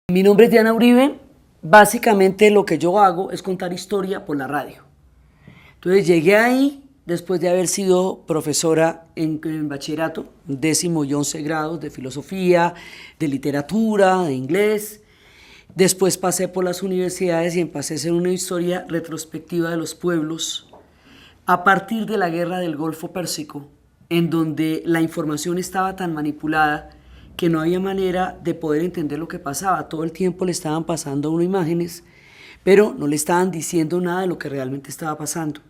Mi nombre es Diana Uribe. Básicamente lo que yo hago es contar historia por la radio. Entonces llegué ahí después de haber sido profesora en bachillerato, 10º y 11 grados de filosofía, de literatura, de inglés. Después pasé por las universidades y empecé a hacer una historia retrospectiva de los pueblos a partir de la guerra del Golfo Pérsico, en donde la información estaba tan manipulada que no había manera de poder entender lo que pasaba. Todo el tiempo le estaban pasando a uno imágenes, pero no le estaban diciendo nada de lo que realmente estaba pasando.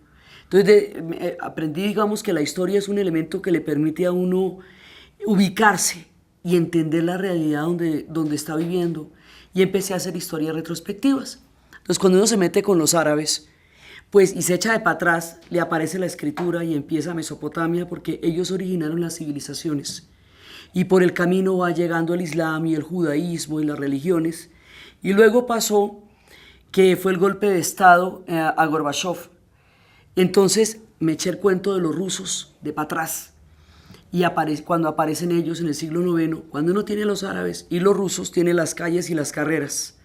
Entonces aprendí, digamos, que la historia es un elemento que le permite a uno ubicarse y entender la realidad donde está viviendo, y empecé a hacer historias retrospectivas. Entonces cuando uno se mete con los árabes, pues, y se echa de para atrás, le aparece la escritura y empieza Mesopotamia, porque ellos originaron las civilizaciones. Y por el camino va llegando el Islam y el judaísmo y las religiones. Y luego pasó que fue el golpe de Estado a Gorbachev. Entonces me eché el cuento de los rusos de para atrás. Y cuando aparecen ellos en el siglo IX, cuando uno tiene los árabes y los rusos, tiene las calles y las carreras.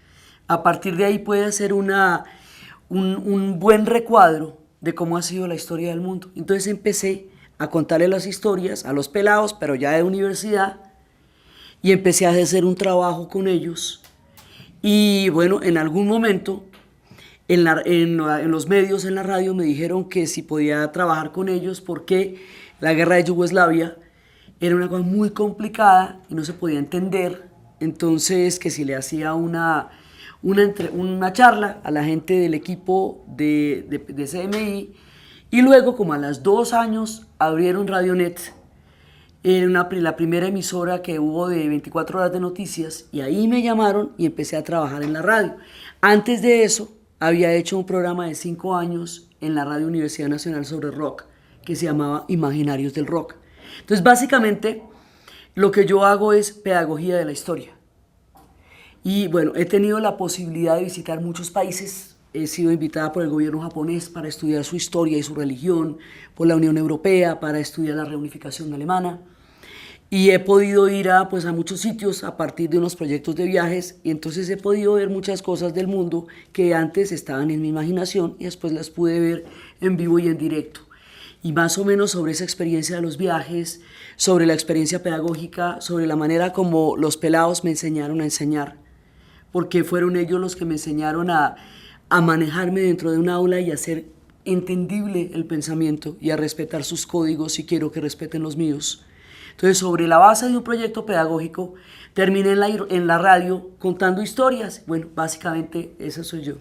A partir de ahí puede hacer un buen recuadro de cómo ha sido la historia del mundo. Entonces empecé a contarle las historias a los pelados, pero ya de universidad, y empecé a hacer un trabajo con ellos. Y bueno, en algún momento en los medios, en la radio, me dijeron que si podía trabajar con ellos porque la guerra de Yugoslavia era una cosa muy complicada y no se podía entender. Entonces que si le hacía una charla a la gente del equipo de CMI. Y luego, como a los 2 años, abrieron Radionet, era la primera emisora que hubo de 24 horas de noticias, y ahí me llamaron y empecé a trabajar en la radio. Antes de eso, había hecho un programa de 5 años en la Radio Universidad Nacional sobre rock, que se llamaba Imaginarios del Rock. Entonces, básicamente, lo que yo hago es pedagogía de la historia. Y bueno, he tenido la posibilidad de visitar muchos países. He sido invitada por el gobierno japonés para estudiar su historia y su religión, por la Unión Europea para estudiar la reunificación alemana. Y he podido ir a muchos sitios a partir de unos proyectos de viajes, y entonces he podido ver muchas cosas del mundo que antes estaban en mi imaginación y después las pude ver en vivo y en directo. Y más o menos sobre esa experiencia de los viajes, sobre la experiencia pedagógica, sobre la manera como los pelados me enseñaron a enseñar, porque fueron ellos los que me enseñaron a manejarme dentro de un aula y a hacer entendible el pensamiento y a respetar sus códigos si quiero que respeten los míos. Entonces, sobre la base de un proyecto pedagógico, terminé en la radio contando historias. Bueno, básicamente esa soy yo.